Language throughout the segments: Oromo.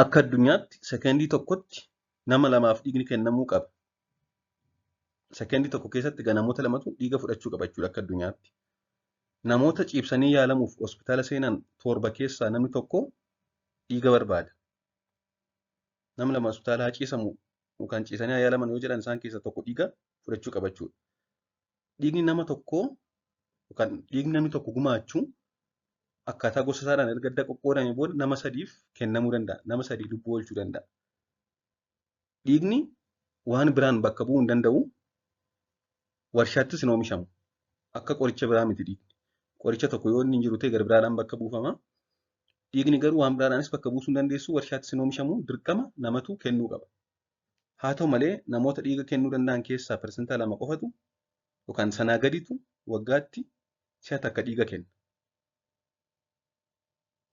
Akka addunyaatti sekendii tokkotti nama lamaaf dhiigni kennamuu qaba. Sekendii tokko keessatti namoota lamatu dhiiga fudhachuu qaba jechuudha akka addunyaatti. Namoota ciibsanii yaalamuuf hospitaala seenan 7 keessaa namni tokko dhiiga barbaada. Nama lama hospitaala ciisamu yookaan ciisanii yaalaman yoo jedhan isaan keessaa tokko dhiiga fudhachuu qaba jechuudha. Dhiigni nama tokkoo yookaan dhiigni namni tokko gumaachuu akkaataa gosa isaadhaan erga adda qoqqoodamee booda nama sadiif kennamuu danda'a. Nama sadii lubbuu oolchuu danda'a. Dhiigni waan biraan bakka bu'uu hin danda'u. Warshaattis hin oomishamu. Akka qoricha biraa miti dhiigni. Qoricha tokko yoo inni hin jiru ta'e gara biraadhaan bakka buufama. Dhiigni garuu waan biraadhaanis bakka buusuu hin dandeessu. Warshaattis hin oomishamu. Dirqama namatu kennuu qaba. Haa ta'u malee namoota dhiiga kennuu danda'an keessaa persentaa 2 qofatu yookaan sanaa gaditu waggaatti si'a takka dhiiga kenna.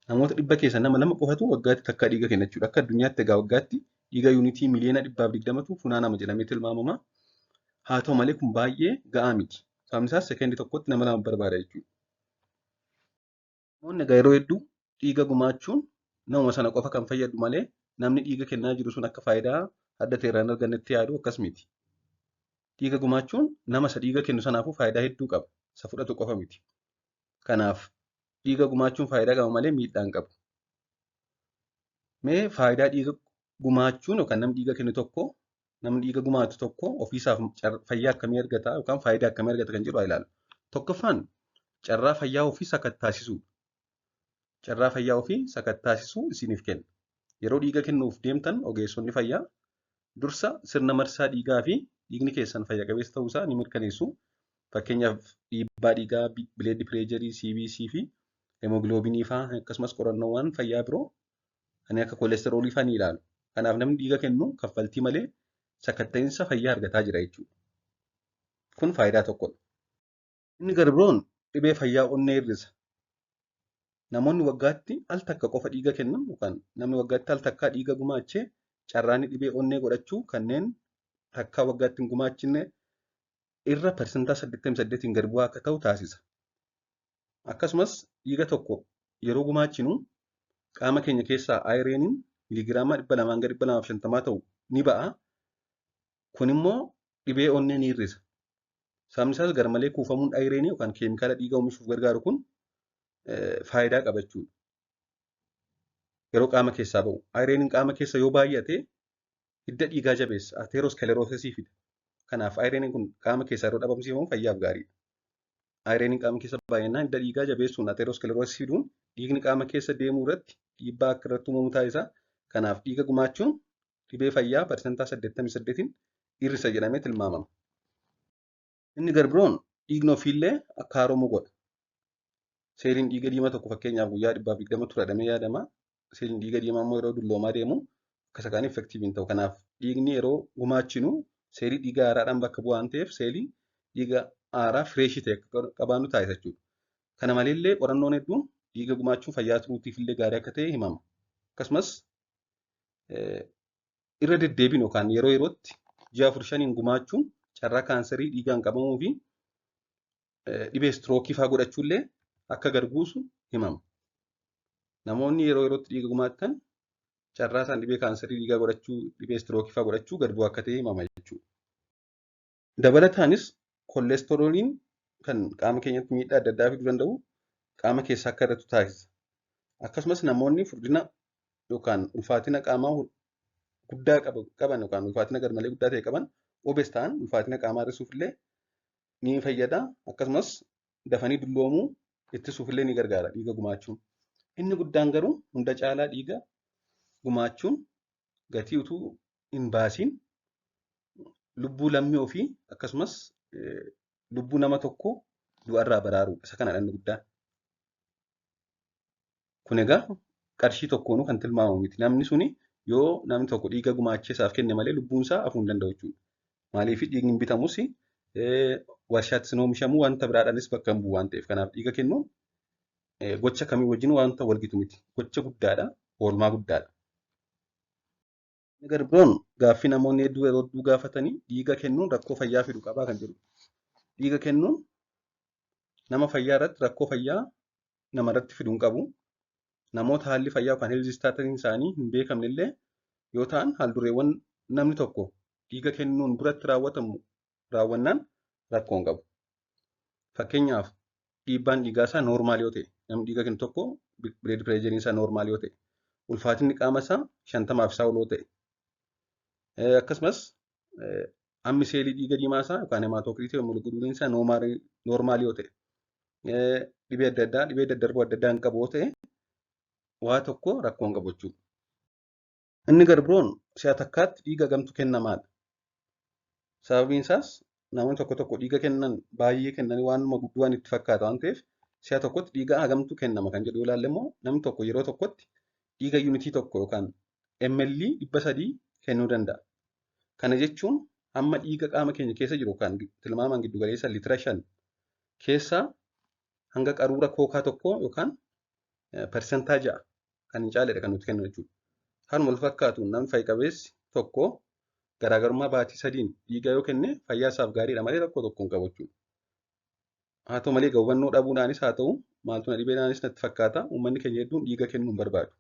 Namoota 100 keessaa nama 2 qofatu waggaatti takka dhiiga kenna jechuudha. Akka addunyaatti egaa waggaatti dhiiga yuunitii miliyoona 120tu funaanama jedhamee tilmaamama. Haa ta'u malee kun baay'ee ga'aa miti. Sababni isaas sekendii tokkotti nama 2 barbaada jechuudha. Namoonni egaa yeroo hedduu dhiiga gumaachuun namuma sana qofa kan fayyadu malee namni dhiiga kennaa jiru sun akka faayidaa adda ta'e irraa hin argannetti yaadu akkas miti. Dhiiga gumaachuun nama isa dhiiga kennu sanaafuu faayidaa hedduu qaba. Isa fudhatu qofa miti. Kanaaf dhiiga gumaachuun faayidaa qaba malee miidhaa hin qabu. Mee faayidaa dhiiga gumaachuun yookaan namni dhiiga kennu tokko namni dhiiga gumaatu tokko ofiisaaf fayyaa akkamii argata yookaan faayidaa akkamii argata kan jedhu haa ilaallu. Tokkoffaan carraa fayyaa ofii sakattaasisuudha. Carraa fayyaa ofii sakattaasisuu isiniif kenna. Yeroo dhiiga kennuuf deemtan ogeessonni fayyaa dursa sirna marsaa dhiigaa fi dhiigni keessan fayya qabeessa ta'uusaa ni mirkaneessu. Fakkeenyaaf dhiibbaa dhiigaa, bileed pireejarii, CBC fi hemoogiloobiinii fa'aa akkasumas qorannoowwan fayyaa biroo kan akka koolesteroolii fa'aa ni ilaalu. Kanaaf namni dhiiga kennu kaffaltii malee sakatta'insa fayyaa argataa jira jechuudha. Kun faayidaa tokkodha. Inni gara biroon dhibee fayyaa onnee hir'isa. Namoonni waggaatti al takka qofa dhiiga kennan yookaan namni waggaatti al takkaa dhiiga gumaachee carraan dhibee onnee godhachuu kanneen takkaa waggaatti hin gumaachinne irra persentaa 88 gad bu'aa akka ta'u taasisa. Akkasumas dhiiga tokko yeroo gumaachinu qaama keenya keessaa ayireeniin miligiraama 200 gadi 250 ta'u ni ba'a. Kun immoo dhibee onnee ni hir'isa. Sababni isaas garmalee kuufamuun ayireenii yookaan keemikaala dhiiga oomishuuf gargaaru kun faayidaa qaba jechuudha. Yeroo qaama keessaa ba'u. Ayireeniin qaama keessa yoo baay'ate hidda dhiigaa jabeessa. Ateeroskleroosisii fida. Kanaaf ayireeniin kun qaama keessaa yeroo dhabamsiifamu fayyaaf gaariidha. Ayireeniin qaama keessa baay'inaan hidda dhiigaa jabeessuun ateeroskleroosisii fiduun dhiigni qaama keessa deemuu irratti dhiibbaa akka irratti uumamu taasisa. Kanaaf dhiiga gumaachuun dhibee fayyaa persentaa 88 hir'isa jedhamee tilmaamama. Inni gara biroon dhiigni ofiillee akka haaromu godha. Seeliin dhiiga diimaa tokko fakkeenyaaf guyyaa 120 turadhamee yaadama. Seeliin dhiiga diimaa immoo yeroo dulloomaa deemu akka isa kaan effektiivii hin ta'u. Kanaaf dhiigni yeroo gumaachinu seelii dhiiga haaraadhaan bakka bu'aa waan ta'eef seelii dhiiga haaraa fireeshii ta'e akka qabaannu taasisa jechuudha. Kana maleellee qorannoon hedduun dhiiga gumaachuun fayyaa turuutiif illee gaarii akka ta'e himama. Akkasumas irra deddeebiin yookaan yeroo yerootti ji'a 4-5 gumaachuun carraa kaanserii dhiigaan qabamuu fi dhibee istirookii fa'aa godhachuullee akka garbuusu himama. Namoonni yeroo yerootti dhiiga gumaatan carraa isaan dhibee kaanserii dhiigaa godhachuu, dhibee istirookii fa'aa godhachuu garbuu akka ta'e himama jechuudha. Dabalataanis koolesterooliin kan qaama keenyatti miidhaa adda addaa fiduu danda'u qaama keessaa akka irratti taasisa. Akkasumas namoonni furdina yookaan ulfaatina qaamaa guddaa qaban yookaan ulfaatina garmalee guddaa ta'e qaban obees ta'an ulfaatina qaamaa hir'isuuf illee ni fayyada. Akkasumas dafanii dulloomuu ittisuuf illee ni gargaara dhiiga gumaachuun. Inni guddaan garuu hunda caalaa dhiiga gumaachuun gatii utuu hin baasiin lubbuu lammii ofii akkasumas lubbuu nama tokko du'arraa baraaruudha. Isa kanadha inni guddaan. Kun egaa qarshii tokkoonuu kan tilmaamamu miti. Namni suni yoo namni tokko dhiiga gumaachee isaaf kenne malee lubbuun isaa hafuu hin danda'u jechuudha. Maaliif dhiigni hin bitamus warshaattis hin oomishamu wanta biraadhaanis bakka hin bu'u waan ta'eef. Kanaaf dhiiga kennuun gocha kamii wajjin wanta walgitu miti. Gocha guddaadha. Oolmaa guddaadha. Gara biroon gaaffii namoonni hedduu yeroo hedduu gaafatanii dhiiga kennuun rakkoo fayyaa fidu qabaa kan jedhu. Dhiiga kennuun nama fayyaa irratti rakkoo fayyaa nama irratti fiduu hin qabu. namoota haalli fayyaa yookaan health status isaanii hin beekamne illee yoo ta'an haaldureewwan namni tokko dhiiga kennuun duratti raawwannaan rakkoo hin qabu. Fakkeenyaaf dhiibbaan dhiigaa isaa noormaal yoo ta'e, namni dhiiga kennu tokko blood pressure isaa noormaal yoo ta'e, ulfaatinni qaama isaa 50 fi isaa ol yoo ta'e, akkasumas hammi seelii dhiiga diimaa isaa yookaan hematokriitii molekuluuriin isaa noormaal yoo ta'e, dhibee adda addaa, dhibee daddarboo adda addaa hin qabu yoo ta'e, waa tokko rakkoo hin qabu jechuudha. Inni garbiroon si'a takkaatti dhiiga hagamtu kennamaadha. Sababiin isaas namoonni tokko tokko dhiiga kennan baay'ee kennanii waanuma guddaan itti fakkaata waan ta'eef si'a tokkotti dhiiga hagamtu kennama kan jedhu yoo ilaalle immoo namni tokko yeroo tokkotti dhiiga yuunitii tokko yookaan ml 300 kennuu danda'a. Kana jechuun hamma dhiiga qaama keenya keessa jiru yookaan tilmaamaan giddu galeessa liitira 5 keessaa hanga qaruura kookaa tokko yookaan persentaa 6 kan hin caaledha kan nuti kennu jechuudha. Haaluma wal fakkaatuun namni fayyi qabeessi tokko garaagarummaa baatii 3 dhiiga yoo kenne fayyaa isaaf gaariidha malee tokko hin qabu jechuudha. Haa ta'u malee hubannoo dhabuudhaanis haa ta'u maaltu na dhibeedhaanis natti fakkaata uummanni keenya hedduun dhiiga kennuu hin barbaadu.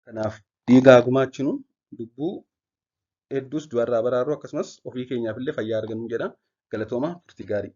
Kanaaf dhiiga haa gumaachinu lubbuu hedduus du'arraa baraaruu akkasumas ofii keenyaaf illee fayyaa argannu jedha. Galatooma turtii gaarii.